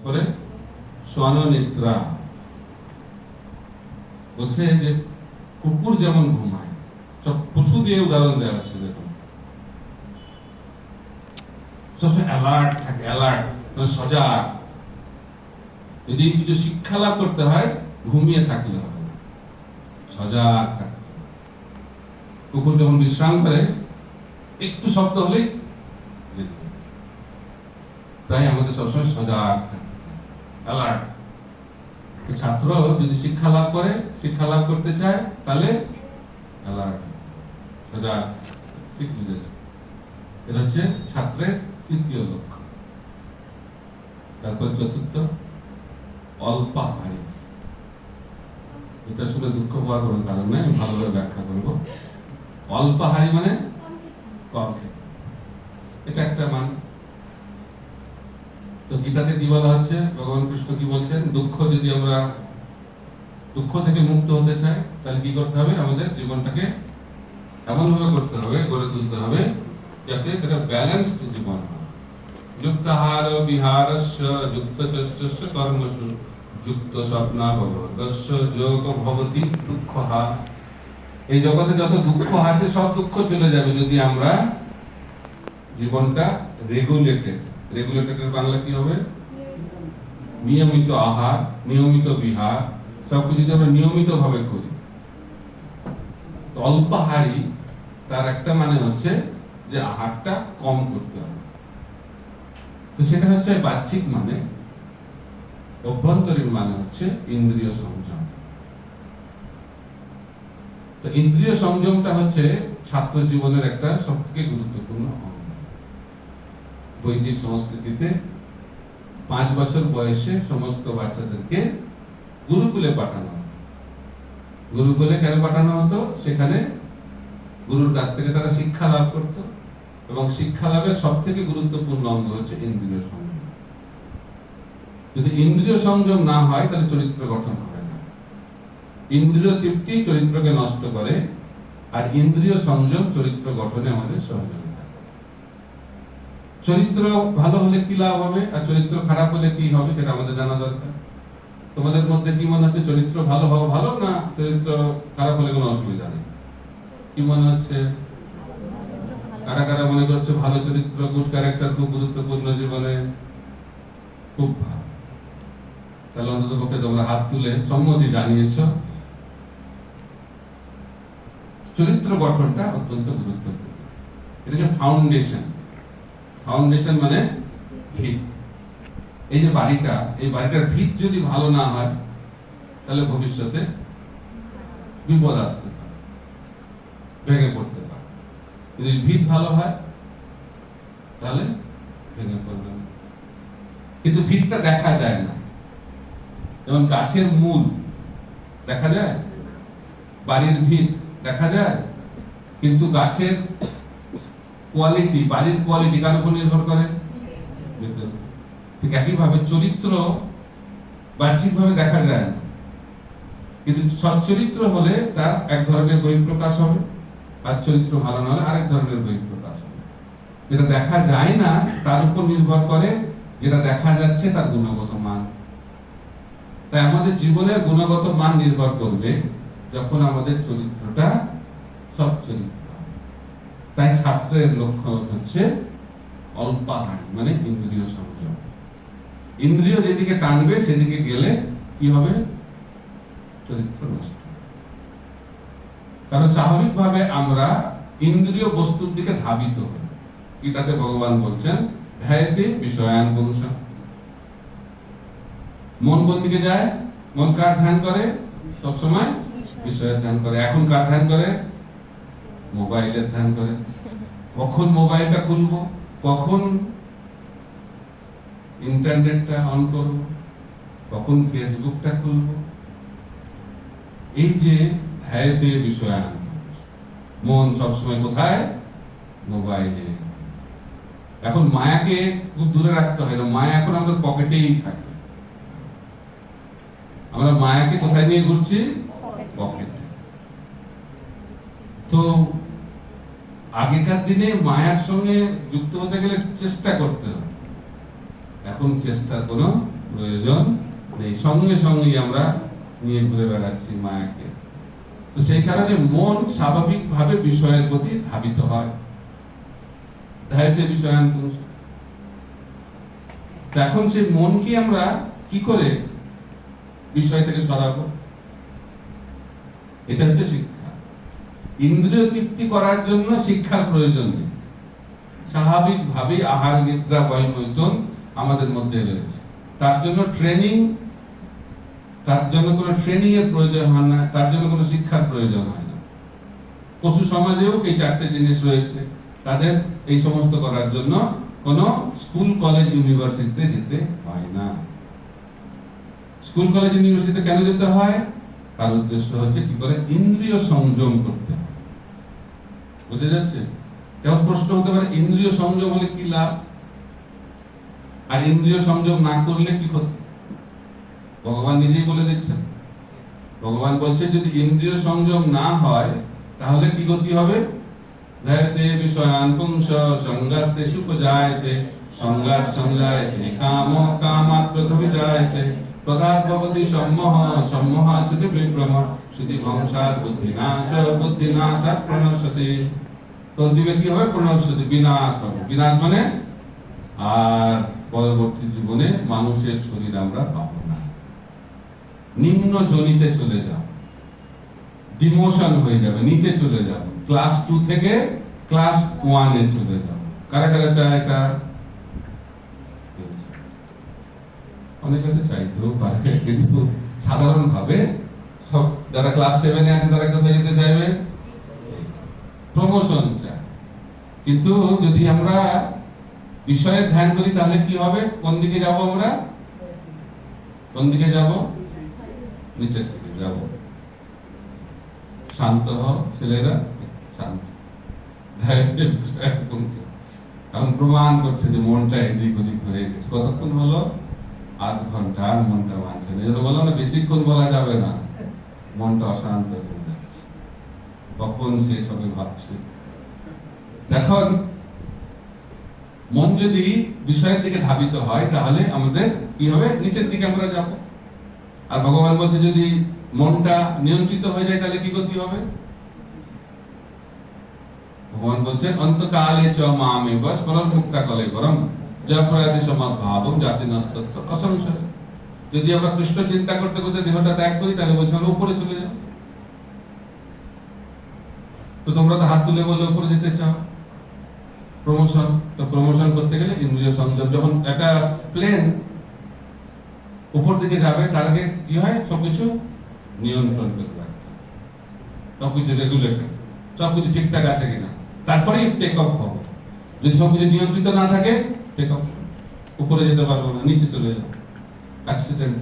তারপরে স্বননিদ্রা বলছে যে কুকুর যেমন ঘুমায়, সব পশু দিয়ে উদাহরণ দেওয়া হচ্ছে, দেখুন সবসময় অ্যালার্ট থাকে, অ্যালার্ট মানে সজাগ। যদি কিছু শিক্ষা লাভ করতে হয় ঘুমিয়ে থাকলে হবে না, সজাগ থাকতে হবে। কুকুর যখন বিশ্রাম করে একটু শব্দ হলেই যেতে হবে। তাই আমাদের সবসময় সজাগ থাকতে হবে, অ্যালার্ট। ছাত্র যদি শিক্ষা লাভ করতে চায় তাহলে অ্যালার্ট, সজাগ। ঠিক বুঝেছে? এটা হচ্ছে ছাত্রের তৃতীয় লক্ষ্য। তারপর চতুর্থ, অল্পাহারী। এটা শুনে দুঃখ পাওয়ার কোনো কারণ নেই, আমি ভালোভাবে ব্যাখ্যা করব। অল্পাহারী মানে কম খেতে, এটা একটা মান। তো গীতাতে কি বলা হচ্ছে, ভগবান কৃষ্ণ কি বলছেন, দুঃখ থেকে মুক্ত হতে চাই তাহলে কি করতে হবে, আমাদের জীবনটাকে এমন ভাবে করতে হবে, গড়ে তুলতে হবে যাতে সেটা ব্যালেন্সড জীবন হয়। যুক্তাহার বিহারস্য যুক্তচষ্টস্য কর্মসু যুক্ত স্বপ্নাববোধস্য যোগ ভবতি দুঃখহা। এই জগতে যত দুঃখ আছে সব দুঃখ চলে যাবে যদি আমরা জীবনটা রেগুলেটেড বাংলা কি হবে, নিয়মিত আহার, নিয়মিত বিহার, সবকিছু যদি আমরা নিয়মিত ভাবে করি। অল্পাহারী তার একটা মানে হচ্ছে যে আহারটা কম করতে হবে। তো সেটা হচ্ছে বাহ্যিক মানে। অভ্যন্তরীণ মানে হচ্ছে ইন্দ্রিয় সংযম। তো ইন্দ্রিয় সংযমটা হচ্ছে ছাত্র জীবনের একটা সবথেকে গুরুত্বপূর্ণ অঙ্গ। বৈদিক সংস্কৃতিতে 5 বছর বয়সে সমস্ত বাচ্চাদেরকে গুরুকুলে পাঠানো হয়। গুরুকুলে কেন পাঠানো হতো? সেখানে গুরুর কাছ থেকে তারা শিক্ষা লাভ করত, এবং শিক্ষা লাভের সব থেকে গুরুত্বপূর্ণ অঙ্গ হচ্ছে ইন্দ্রিয় সংযম। যদি ইন্দ্রিয় সংযম না হয় তাহলে চরিত্র গঠন হবে না। ইন্দ্রিয় তৃপ্তি চরিত্রকে নষ্ট করে, আর ইন্দ্রিয় সংযম চরিত্র গঠনে আমাদের সহযোগিতা করে। চরিত্র ভালো হলে কি লাভ হবে আর চরিত্র খারাপ হলে কি হবে সেটা আমাদের জানা দরকার। তোমাদের মধ্যে কি মনে হচ্ছে, চরিত্র ভালো হওয়া ভালো না চরিত্র খারাপ হলে কোনো অসুবিধা নেই? কি মনে হচ্ছে? কারা কারা মনে করছে ভালো চরিত্র, গুড ক্যারেক্টার খুব গুরুত্বপূর্ণ জীবনে? খুব ভালো। তাহলে অন্তত পক্ষে তোমরা হাত তুলে সম্মতি জানিয়েছ। চরিত্র গঠনটা অত্যন্ত গুরুত্বপূর্ণ। এটা হচ্ছে ফাউন্ডেশন। ফাউন্ডেশন মানে ভিত। এই যে বাড়িটা, এই বাড়িটার ভিত যদি ভালো না হয় তাহলে ভবিষ্যতে বিপদ আসতে পারে, ভেঙে পড়তে পারে। যদি ভিত ভালো হয় তাহলে ভেঙে পড়বে না। কিন্তু ভিতটা দেখা যায় না। যেমন গাছের মূল দেখা যায়, বাড়ির ভিত দেখা যায়, কিন্তু গাছের কোয়ালিটি, বাড়ির কোয়ালিটি কার উপর নির্ভর করে? ঠিক একইভাবে চরিত্র বাহ্যিকভাবে দেখা যায় না, কিন্তু সচ্চরিত্র হলে তার এক ধরনের বহিঃপ্রকাশ হবে, আর চরিত্র ভালো না হলে আরেক ধরনের বহিঃপ্রকাশ হবে। যেটা দেখা যায় না তার উপর নির্ভর করে যেটা দেখা যাচ্ছে তার গুণগত মান। তাই আমাদের জীবনের গুণগত মান নির্ভর করবে যখন আমাদের চরিত্রটা সচ্চরিত্র। তাই ছাত্রের লক্ষ্য হচ্ছে অল্পাহারী মানে ইন্দ্রিয় সংযম। ইন্দ্রিয় যেদিকে টানবে সেদিকে গেলে কি হবে? চরিত্র নষ্ট। কারণ স্বাভাবিকভাবে আমরা ইন্দ্রিয় বস্তুর দিকে ধাবিত হই। গীতাতে ভগবান বলছেন ধ্যায়তে বিষয়ান পুরুষঃ। মন কোন দিকে যায়? মন কার ধ্যান করে? সবসময় বিষয়ের ধ্যান করে। এখন কার ধ্যান করে? মোবাইলের ধ্যান করে। কখন মোবাইলটা খুলবো, কখন ইন্টারনেটটা অন করব, কখন ফেসবুকটা খুলব। এই যে ধ্যায়তে বিষয়ান, মন সবসময় কোথায়? মোবাইলে। এখন মায়াকে খুব দূরে রাখতে হয় না, মায়া এখন আমাদের পকেটেই থাকে। আমরা মায়াকে কোথায় নিয়ে ঘুরছি? পকেটে। তো আগেকার দিনে মায়ার সঙ্গে যুক্ত হতে গেলে চেষ্টা করতে হবে, এখন চেষ্টার কোনো প্রয়োজন নেই, সঙ্গে সঙ্গেই আমরা নিয়ে ঘুরে বেড়াচ্ছি মায়াকে। তো সেই কারণে মন স্বাভাবিকভাবে বিষয়ের প্রতি ধাবিত হয়। ধাবিত বিষয়ান্তর। এখন সেই মনকে আমরা কি করে বিষয় থেকে সরাবো? এটা হচ্ছে শিক্ষা। ইন্দ্রিয় তৃপ্তি করার জন্য শিক্ষার প্রয়োজন নেই। স্বাভাবিকভাবে আহার নিদ্রা বৈমৈথুন আমাদের মধ্যে রয়েছে। তার জন্য ট্রেনিং এর প্রয়োজন হয় না, তার জন্য কোনো শিক্ষার প্রয়োজন হয় না। পশু সমাজেও এই চারটে জিনিস রয়েছে, তাদের এই সমস্ত করার জন্য কোনো স্কুল কলেজ ইউনিভার্সিটিতে যেতে হয় না। স্কুল কলেজ ইউনিভার্সিটিতে কেন যেতে হয়? তার উদ্দেশ্য হচ্ছে কি করে ইন্দ্রিয় সংযম করতে হয়। বুঝে যাচ্ছে? কেমন প্রশ্ন হতে পারে, ইন্দ্রিয় সংযম হলে কি লাভ, আর ইন্দ্রিয় সংযম না করলে কি ক্ষতি? ভগবান নিজেই বলে দিচ্ছেন। ভগবান বলছে যদি ইন্দ্রিয় সংযম না হয় তাহলে কি গতি হবে? ধ্যায়তে বিষয়ান পুংস সঙ্গাস্তে সুপজায়তে সঙ্গাৎ সংজায়তে কাম কামাৎ প্রথবিজায়তে প্রদাত ভবতি সম্মোহ সম্মোহাৎ সুতি বিভ্রম সুতি ভংসাৎ বুদ্ধিনাশাৎ প্রণশ্যতি। তো দিবে কি হবে? প্রণশ্যতি, বিনাশ হবে। বিনাশ মানে আর পরবর্তী জীবনে মানুষের শরীর আমরা পাবো না। নিম্ন জনিতে চলে যাও, ডিমোশন হয়ে যাবে, নিচে চলে যাও, ক্লাস 2 থেকে ক্লাস 1 এ চলে যাও। কারা কারা চায় এটা? অনেক হয়তো চাইতেও পারে, কিন্তু সাধারণ ভাবে সব যারা ক্লাস 7 এ আছে তারা কোথায় যেতে চাইবে? প্রমোশন চায়। কিন্তু যদি আমরা বিষয়ের ধ্যান করি তাহলে কি হবে? কোন দিকে যাব আমরা? কোন দিকে যাব? নিচের দিকে যাব। শান্ত হও ছেলেরা, শান্ত। এখন প্রমাণ করছে যে মনটা এদিক ওদিক হয়ে গেছে। কতক্ষণ হলো? আধ ঘন্টা, আর মনটা মানছে না। যেটা বললাম না, বেশিক্ষণ বলা যাবে না, মনটা অশান্ত হয়ে যাচ্ছে। কখন শেষ হবে ভাবছে। এখন মন যদি বিষয়ের দিকে ধাবিত হয় তাহলে আমাদের কি হবে? নিচের দিকে আমরা যাব। আর ভগবান বলছে যদি মনটা নিয়ন্ত্রিত হয়ে যায় তাহলে কি গতি হবে? ভগবান বলছেন অন্তকালে চ মামেব স্মরণ মুক্তা কলে বরং জপ্রয়াতি সমদ্ভাবম জাতি নস্তত্ব অসংশয়। যদি আমরা কৃষ্ণ চিন্তা করতে করতে দেহটা ত্যাগ করি তাহলে বলছে আমরা উপরে চলে যাও। তো তোমরা তো হাত তুলে বলে উপরে যেতে চাও, প্রমোশন। তো প্রমোশন করতে গেলে ইন্দ্রিয় সংযম। যখন একটা প্লেন উপর দিকে যাবে তার আগে কি হয়? সবকিছু নিয়ন্ত্রণ করে রাখতে, সবকিছু রেগুলেটেড, সবকিছু ঠিকঠাক আছে কিনা, তারপরেই টেক অফ হবে। যদি সবকিছু নিয়ন্ত্রিত না থাকে টেক অফ, উপরে যেতে পারবো না, নিচে চলে যাবো, অ্যাক্সিডেন্ট।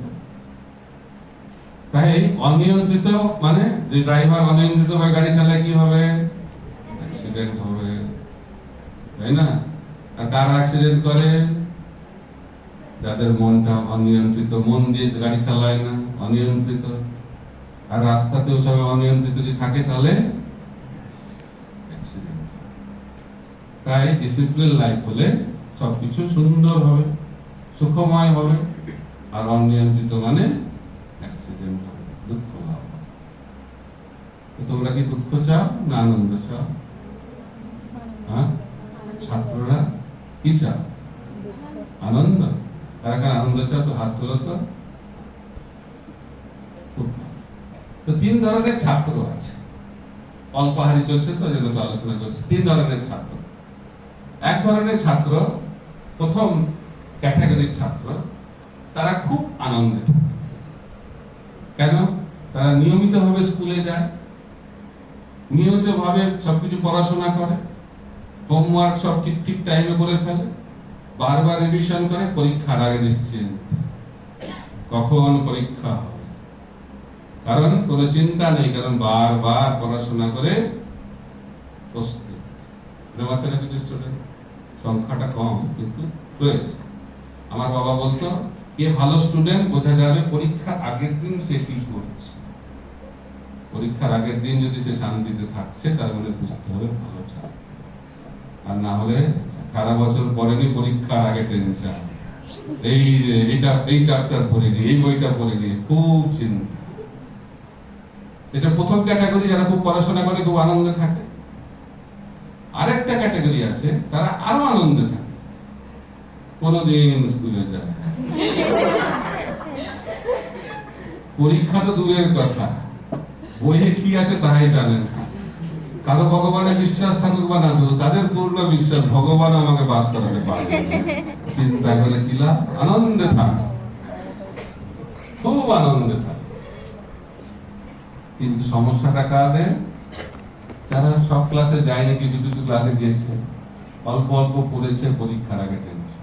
তাই অনিয়ন্ত্রিত মানে যে ড্রাইভার অনিয়ন্ত্রিত ভাবে গাড়ি চালায় কি হবে? অ্যাক্সিডেন্ট হবে, তাই না? আর কারা অ্যাক্সিডেন্ট করে? যাদের মনটা অনিয়ন্ত্রিত, মন দিয়ে গাড়ি চালায় না, অনিয়ন্ত্রিত। আর রাস্তাতেও সব অনিয়ন্ত্রিত যদি থাকে তাহলে অ্যাক্সিডেন্ট। তাই ডিসিপ্লিন লাইফ হলে সবকিছু সুন্দর হবে, সুখময় হবে। আর অনিয়ন্ত্রিত মানে অ্যাক্সিডেন্ট হবে, দুঃখ হবে। তো তোমরা কি দুঃখ চাও না আনন্দ চাও? হ্যাঁ, ছাত্ররা কি চাও? আনন্দ। কারা কারা আনন্দ চাও? তো হাত তোলো তো। তো 3 ধরনের ছাত্র আছে। অল্পাহারি চলছে তো যেন আলোচনা করছি। 3 ধরনের ছাত্র। এক ধরনের ছাত্র, প্রথম ক্যাটাগরির ছাত্র, তারা খুব আনন্দিত। কেন? তারা নিয়মিতভাবে স্কুলে যায়, নিয়মিতভাবে সবকিছু পড়াশোনা করে, হোমওয়ার্ক সব ঠিক ঠিক টাইমে করে ফেলে, বারবার রিভিশন করে, পরীক্ষার আগে নিশ্চিন্ত কখন পরীক্ষা হবে। কারণ কোনো চিন্তা নেই, কারণ বারবার পড়াশোনা করে প্রস্তুত। স্টুডেন্ট সংখ্যাটা কম কিন্তু রয়েছে। আমার বাবা বলতো কে ভালো স্টুডেন্ট বোঝা যাবে পরীক্ষার আগের দিন সে কি করছে। পরীক্ষার আগের দিন যদি সে শান্তিতে থাকছে তার মানে বুঝতে হবে ভালো ছাত্র। আর না হলে সারা বছর পড়েনি, পরীক্ষার আগে টেনশন, এই চ্যাপ্টার পড়ে নি, এই বইটা পড়ে নি, খুব চিন্তা। এটা প্রথম ক্যাটাগরি, যারা খুব পড়াশোনা করে খুব আনন্দে থাকে। আরেকটা ক্যাটাগরি আছে, তারা আরো আনন্দে থাকে, কোনদিন স্কুলে যায়, পরীক্ষা তো দূরের কথা, বইয়ে কি আছে তাই জানেন। কারো ভগবানের বিশ্বাস থাকুক বা না থাকুক, তাদের পূর্ণ বিশ্বাস ভগবান আমাকে বাস করাতে পারবে। চিন্তা করে কি লাভ? আনন্দে থাক, খুব আনন্দে থাক। কিন্তু সমস্যাটা কাদের? যারা সব ক্লাসে যায়নি, কিছু কিছু ক্লাসে গিয়েছে, অল্প অল্প পড়েছে, পরীক্ষার আগে টেনছে।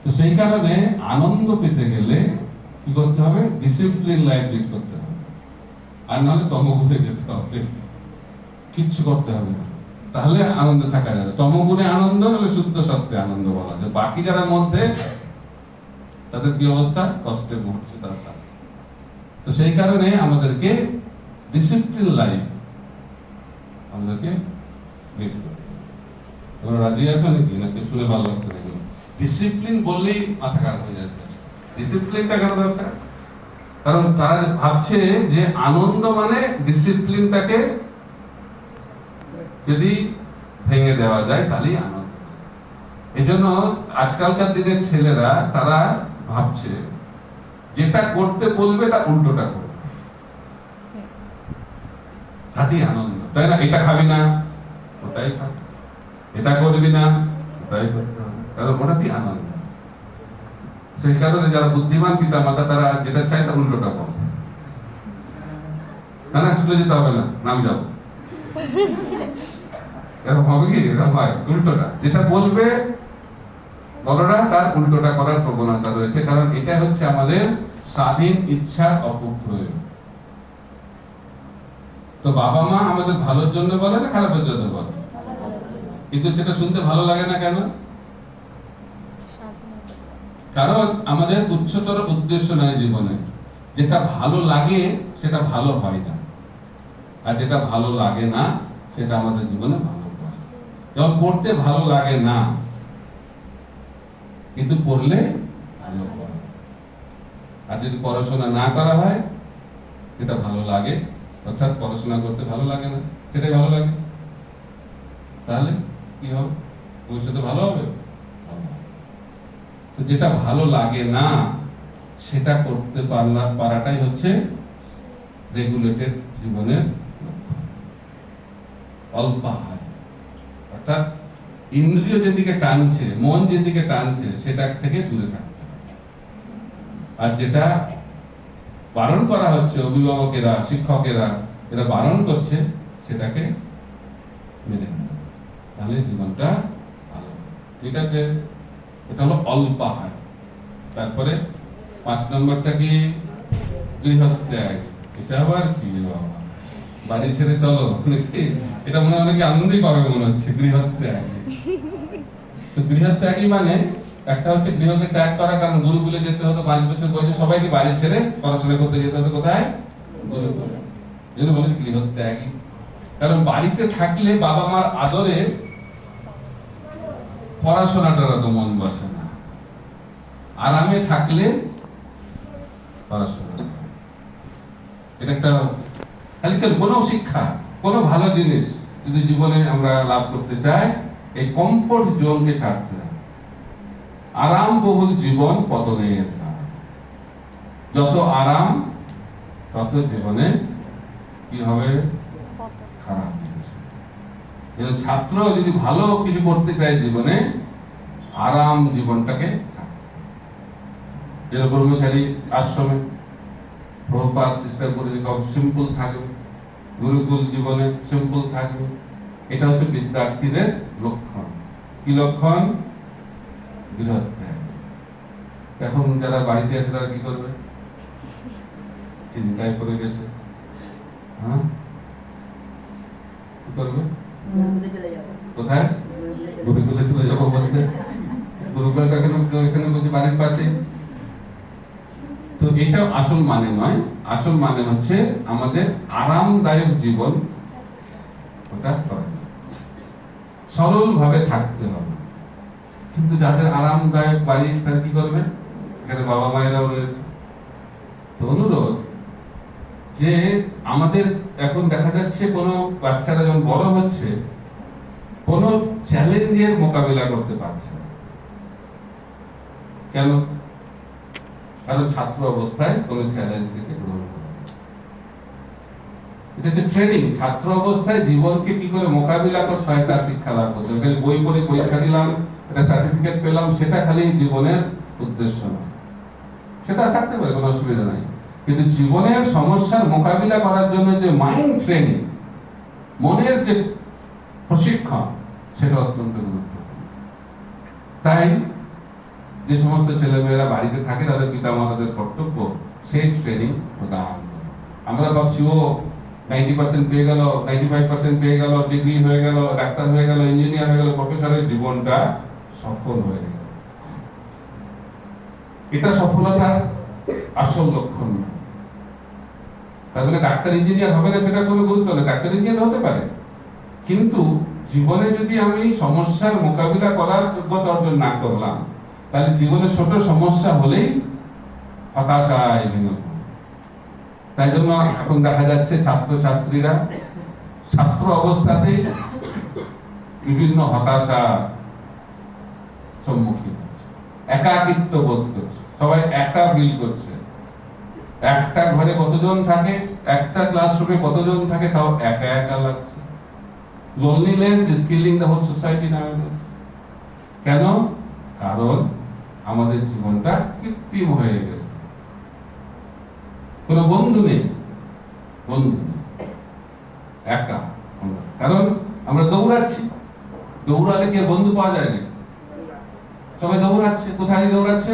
তো সেই কারণে আনন্দ পেতে গেলে কি করতে হবে? ডিসিপ্লিন লাইফ লিড করতে হবে, আর নাহলে তমগুণে যেতে হবে, কিচ্ছু করতে হবে না, তাহলে আনন্দে থাকা যাবে। তমগুণে আনন্দ, নাহলে শুদ্ধ সত্যে আনন্দ বলা যায়। বাকি যারা মধ্যে, তাদের কি অবস্থা? কষ্টে ভুগছে তারা। তো সেই কারণে আমাদেরকে ডিসিপ্লিন লাইফ আমাদেরকে লিড করতে হবে। তোমরা রাজি আছো নাকি? নাকি শুনে ভালো লাগছে নাকি? ডিসিপ্লিন বললেই মাথা খারাপ হয়ে যাচ্ছে। ডিসিপ্লিনটা কেন দরকার? কারণ তারা ভাবছে যে আনন্দ মানে ডিসিপ্লিনটাকে যদি ভেঙে দেওয়া যায় তাহলেই আনন্দ। এই জন্য আজকালকার দিনের ছেলেরা তারা ভাবছে যেটা করতে বলবে তার উল্টোটা করবে, তাতেই আনন্দ, তাই না? এটা খাবি না, ওটাই খাবি, এটা করবি না, ওটাই করতে হবে, কারণ ওটাতেই আনন্দ। সেই কারণে যারা বুদ্ধিমান পিতা মাতা, তারা যেটা চায় তার উল্টোটা বলে। না না, স্কুলে যেতে হবে না, নাম যাবো, এরকম হবে কি? এরকম হয় উল্টোটা, যেটা বলবে বড়রা তার উল্টোটা করার প্রবণতা রয়েছে। কারণ এটা হচ্ছে আমাদের স্বাধীন ইচ্ছার অপপ্রয়োগ। তো বাবা মা আমাদের ভালোর জন্য বলে না খারাপের জন্য বলে? কিন্তু সেটা শুনতে ভালো লাগে না কেন? কারণ আমাদের উচ্চতর উদ্দেশ্য নয় জীবনে। যেটা ভালো লাগে সেটা ভালো হয় না, আর যেটা ভালো লাগে না সেটা আমাদের জীবনে ভালো হয়। যেমন পড়তে ভালো লাগে না, কিন্তু পড়লে ভালো হয়। আর যদি পড়াশোনা না করা হয়, সেটা ভালো লাগে, অর্থাৎ পড়াশোনা করতে ভালো লাগে না, সেটাই ভালো লাগে, তাহলে কি হবে? ভবিষ্যতে ভালো হবে? তো যেটা ভালো লাগে না সেটা করতে পারাটাই হচ্ছে রেগুলেটেড জীবনের অল্পাহার। অর্থাৎ ইন্দ্রিয় যেদিকে টানছে, মন যেদিকে টানছে, সেটা থেকে দূরে থাকতে হবে। আর যেটা বারণ করা হচ্ছে, অভিভাবকেরা, শিক্ষকেরা এরা বারণ করছে, সেটাকে মেনে নিতে, তাহলে জীবনটা ভালো। ঠিক আছে, এটা হলো অল্পাহার। তারপরে 5 নম্বরটা কি? গৃহত্যাগ। এটা আবার কি বাবা? বাড়ি ছেড়ে চলো, এটা মনে হয় অনেকে আনন্দই পাবে মনে হচ্ছে। গৃহত্যাগ, তো গৃহত্যাগই মানে একটা হচ্ছে গৃহকে ত্যাগ করা। কারণ গুরুকুলে যেতে হতো, 5 বছর বয়সে সবাইকে বাড়ি ছেড়ে পড়াশোনা করতে যেতে হতো। কোথায়? গুরুকুলে। এই জন্য বলে গৃহত্যাগী। কারণ বাড়িতে থাকলে বাবা মার আদরে পড়াশোনাটার তো মন বসে না, আরামে থাকলে পড়াশোনা। এটা একটা খালি কোনো শিক্ষা, কোনো ভালো জিনিস যদি জীবনে আমরা লাভ করতে চাই, এই কমফোর্ট জোনকে ছাড়তে হবে। আরাম বহুল জীবন পতনের কারণ। যত আরাম তত জীবনে কি হবে? খারাপ। ছাত্র যদি ভালো কিছু করতে চায় জীবনে, আরাম জীবনটাকে ছাড়তে। ব্রহ্মচারী আশ্রমে প্রভুপাদ সিস্টেম করে সিম্পল থাকবে, গুরুকুল জীবনে সিম্পল থাকবে। এটা হচ্ছে বিদ্যার্থীদের লক্ষণ। কি লক্ষণ? গৃহত্যাগ। এখন যারা বাড়িতে আছে তারা কি করবে? চিন্তায় পড়ে গেছে। হ্যাঁ, কি করবে? কোথায়? গুরুকুলে চলে যাবো বলছে। গুরুকুলটা এখানে বলছে বাড়ির পাশে। তো এটা আসল মানে নয়। আসল মানে হচ্ছে আমাদের আরামদায়ক জীবন, ওটা সরল ভাবে থাকতে হবে। কিন্তু যাদের আরামদায়ক বাড়ি তারা কি করবে? এখানে বাবা মায়েরাও রয়েছে। তো অনুরোধ যে আমাদের এখন দেখা যাচ্ছে কোনো বাচ্চারা যখন বড় হচ্ছে কোন চ্যালেঞ্জের মোকাবিলা করতে পারছে না। কেন? কারণ ছাত্র অবস্থায় কোনো চ্যালেঞ্জকে সে গ্রহণ করে। এটা হচ্ছে ট্রেনিং। ছাত্র অবস্থায় জীবনকে কি করে মোকাবিলা করতে হয় তার শিক্ষা লাভ করতে হয়। বই পড়ে পরীক্ষা দিলাম, একটা সার্টিফিকেট পেলাম, সেটা খালি জীবনের উদ্দেশ্য না। সেটা থাকতে পারে, কোনো অসুবিধা নাই, কিন্তু জীবনের সমস্যার মোকাবিলা করার জন্য যে মাইন্ড ট্রেনিং, মনের যে প্রশিক্ষণ, সেটা অত্যন্ত গুরুত্বপূর্ণ। তাই যে সমস্ত ছেলেমেয়েরা বাড়িতে থাকে তাদের পিতামাতাদের কর্তব্য সেই ট্রেনিং প্রদান। আমরা ভাবছি ও 90% পেয়ে গেল, 95% পেয়ে গেল, ডিগ্রি হয়ে গেল, ডাক্তার হয়ে গেল, ইঞ্জিনিয়ার হয়ে গেল, প্রফেসরের জীবনটা সফল হয়ে গেল। এটা সফলতার আসল লক্ষণ না। তার মানে ডাক্তার ইঞ্জিনিয়ার হবে না সেটা কোনো গুরুত্ব নেই, ডাক্তার ইঞ্জিনিয়ার হতে পারে, কিন্তু জীবনে যদি আমি সমস্যার মোকাবিলা করার যোগ্যতা অর্জন না করলাম, তাহলে জীবনে ছোট সমস্যা হলেই হতাশায় ভেঙে পড়ে। তাই জন্য এখন দেখা যাচ্ছে ছাত্রছাত্রীরা ছাত্র অবস্থাতেই বিভিন্ন হতাশা সম্মুখীন হচ্ছে, একাকিত্ব বোধ করছে, সবাই একা ফিল করছে। একটা ঘরে কতজন থাকে, একটা ক্লাসরুমে কতজন থাকে, তাও একা একা লাগছে। Loneliness is killing the whole society nowadays. কেন? কারণ আমাদের জীবনটা কৃত্রিম হয়ে গেছে, কোনো বন্ধু নেই, বন্ধু একা। কারণ আমরা দৌড়াচ্ছি, দৌড়ালে কি বন্ধু পাওয়া যায় না? সবাই দৌড়াচ্ছে, কোথায় দৌড়াচ্ছে?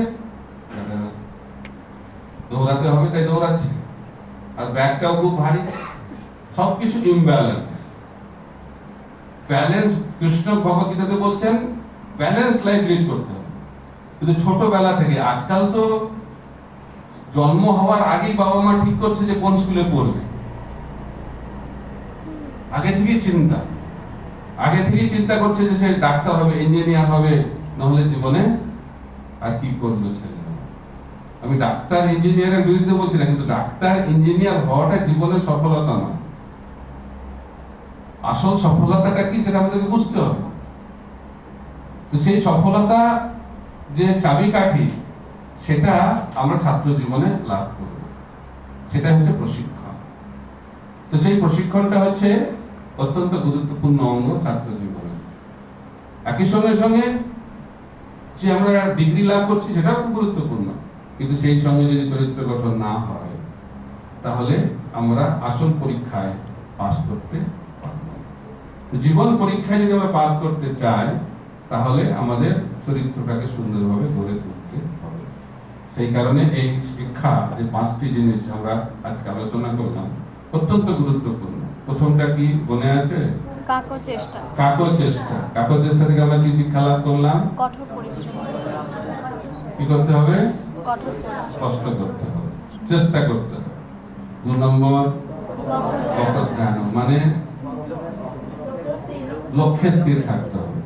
দৌড়াতে হবে তাই দৌড়াচ্ছে, আর ব্যাগটাও খুব ভারী, সবকিছু ইমব্যালেন্স। ব্যালেন্স, কৃষ্ণ ভগবদ্গীতাতে বলছেন ব্যালেন্স লাইফ লিড করতে হবে। কিন্তু ছোটবেলা থেকে, আজকাল তো জন্ম হওয়ার আগেই বাবা মা ঠিক করছে যে কোন স্কুলে পড়বে। আগে থেকেই চিন্তা করছে যে সে ডাক্তার হবে, ইঞ্জিনিয়ার হবে, নহলে জীবনে আর কি করলো ছেলে। আমি ডাক্তার ইঞ্জিনিয়ারের বিরুদ্ধে বলছি না, কিন্তু ডাক্তার ইঞ্জিনিয়ার হওয়াটা জীবনের সফলতা নয়। আসল সফলতাটা কি সেটা আমাদেরকে বুঝতে হবে। তো সেই সফলতা যে চাবিকাঠি, সেটা আমরা ছাত্র জীবনে লাভ করব, সেটা হচ্ছে প্রশিক্ষণ। তো সেই প্রশিক্ষণটা হচ্ছে অত্যন্ত গুরুত্বপূর্ণ অঙ্গ ছাত্র জীবনে। একই সঙ্গে যে আমরা ডিগ্রি লাভ করছি সেটাও খুব গুরুত্বপূর্ণ, কিন্তু সেই সঙ্গে যদি চরিত্র গঠন না হয়, তাহলে আমরা আসল পরীক্ষায় পাস করতে পারব না। জীবন পরীক্ষায় যদি আমরা পাস করতে চাই, তাহলে আমাদের চরিত্রটাকে সুন্দরভাবে গড়ে তুলতে হবে। সেই কারণে এই শিক্ষা, যে 5টি জিনিস আমরা আজকে আলোচনা করলাম, অত্যন্ত গুরুত্বপূর্ণ। প্রথমটা কি মনে আছে? কাকচেষ্টা থেকে আমরা কি শিক্ষা লাভ করলাম? কঠোর পরিশ্রম। কি করতে হবে? কষ্ট করতে হবে, চেষ্টা করতে হবে। 2 নম্বর জ্ঞান, মানে লক্ষ্যে স্থির থাকতে হবে।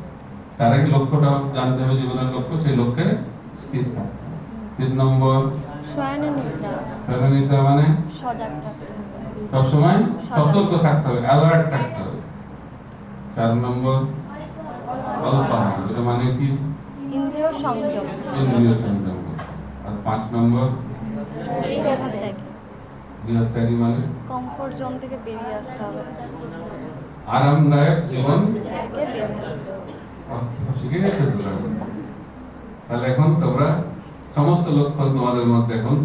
তার আগে লক্ষ্যটা জানতে হবে, জীবনের লক্ষ্য, সেই লক্ষ্যে স্থির থাকতে হবে। 3 নম্বর শয়ননিদ্রা, মানে সজাগ থাকতে হবে, সবসময় সতর্ক থাকতে হবে, অ্যালার্ট থাকতে হবে। 4 নম্বর অল্পাহার, এটা মানে কি? ইন্দ্রিয় সংযম। আর 5 নম্বর গৃহত্যাগী, মানে কমফোর্ট জোন থেকে বেরিয়ে আসতে হবে, আরামদায়ক জীবন থেকে বেরিয়ে আসতে হবে। শিখে গেছে তো? তাহলে এখন তোমরা সমস্ত লক্ষণ তোমাদের মধ্যে এখন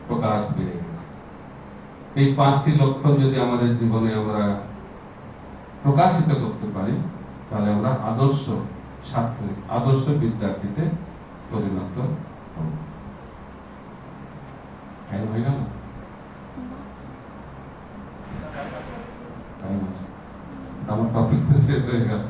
প্রকাশ পেয়ে গেছে। এই 5টি লক্ষণ যদি আমাদের জীবনে আমরা প্রকাশিত করতে পারি, তাহলে আমরা আদর্শ ছাত্র, আদর্শ বিদ্যার্থীতে পরিণত হব। হয়ে গেল? আমার টপিক তো শেষ হয়ে গেল।